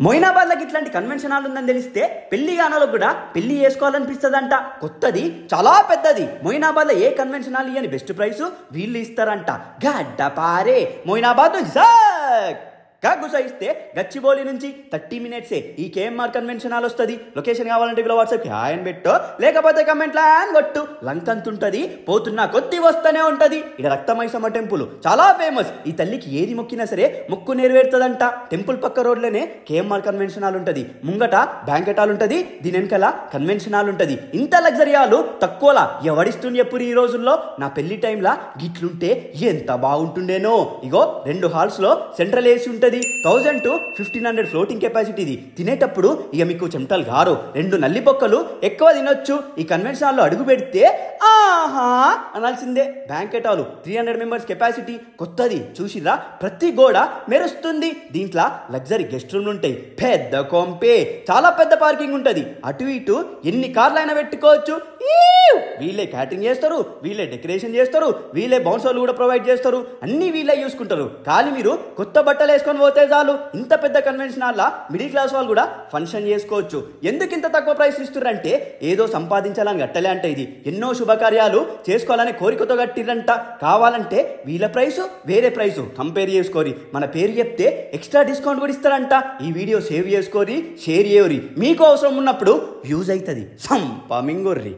మొయినాబాద్లకి ఇట్లాంటి convention hall ఉందని తెలిస్తే పెళ్లి గానోలకు కూడా పెళ్లి చేసుకోవాలనిపిస్తుందంట. కొత్తది, చాలా పెద్దది. మొయినాబాద్లో ఏ కన్వెన్షన్ హాల్ ఇయ్యని బెస్ట్ ప్రైస్ వీళ్ళు ఇస్తారంట. గడ్డ పారే మొయినాబాద్ నుంచి గుసాయిస్తే గచ్చిబౌలి నుంచి 30 మినిట్సే ఈ కేఎంఆర్ కన్వెన్షన్ హాల్ వస్తుంది. లొకేషన్ కావాలంటే వీళ్ళ వాట్సాప్కి ఆయన పెట్టో, లేకపోతే కమెంట్లో ఆయన కొట్టు. లంకంతుంటది, పోతున్నా కొద్ది వస్తూనే ఉంటది. ఇక రక్తమైసమ్మ టెంపుల్ చాలా ఫేమస్. ఈ తల్లికి ఏది మొక్కినా సరే మొక్కు నెరవేరుతుందంట. టెంపుల్ పక్క రోడ్లోనే కేఎంఆర్ కన్వెన్షన్ హాల్ ఉంటుంది. ముంగట బ్యాంకెట్ హాల్ ఉంటుంది, దీని వెనకాల కన్వెన్షన్ హాల్ ఉంటుంది. ఇంత లగ్జరీ హాల్ తక్కువలా ఎవడిస్తుంది ఎప్పుడు ఈ రోజుల్లో? నా పెళ్లి టైంలో గిట్లుంటే ఎంత బాగుంటుండేనో. ఇగో 2 హాల్స్లో సెంట్రల్ ఏసీ ఉంటుంది. 1000 to 1500 ఫ్లోటింగ్ కెపాసిటీ ఇది. తినేటప్పుడు ఇక మీకు చెమటలు గారు, 2 నల్లి బొక్కలు ఎక్కువ తినొచ్చు. ఈ కన్వెన్షన్ హాల్లో అడుగు పెడితే ఆహా అనాల్సిందే. బ్యాంకెట్ హాల్ 300 మెంబర్స్ కెపాసిటీ, కొత్తది చూసిరా. ప్రతి గోడ మెరుస్తుంది. దీంట్లో లగ్జరీ గెస్ట్ రూమ్లు ఉంటాయి, పెద్ద కొంపే, చాలా పెద్ద పార్కింగ్ ఉంటుంది. అటు ఇటు ఎన్ని కార్లైనా పెట్టుకోవచ్చు. వీళ్ళే క్యాటరింగ్ చేస్తారు, వీళ్ళే డెకరేషన్ చేస్తారు, వీళ్ళే బౌన్సర్లు కూడా ప్రొవైడ్ చేస్తారు. అన్ని వీళ్ళే చూసుకుంటారు. కానీ మీరు కొత్త బట్టలు వేసుకొని పోతే చాలు. ఇంత పెద్ద కన్వెన్షన్ హాల్లో మిడిల్ క్లాస్ వాళ్ళు కూడా ఫంక్షన్ చేసుకోవచ్చు. ఎందుకు ఇంత తక్కువ ప్రైస్ ఇస్తున్నారంటే ఏదో సంపాదించాలని కట్టలే అంటే ఇది. ఎన్నో శుభకార్యాలు చేసుకోవాలనే కోరికతో కట్టిరంట. కావాలంటే వీళ్ళ ప్రైసు వేరే ప్రైసు కంపేర్ చేసుకోరి. మన పేరు చెప్తే ఎక్స్ట్రా డిస్కౌంట్ కూడా ఇస్తారంట. ఈ వీడియో సేవ్ చేసుకోరి, షేర్ చేయరి. మీకు అవసరం ఉన్నప్పుడు యూజ్ అవుతుంది. సంపమింగొర్రి.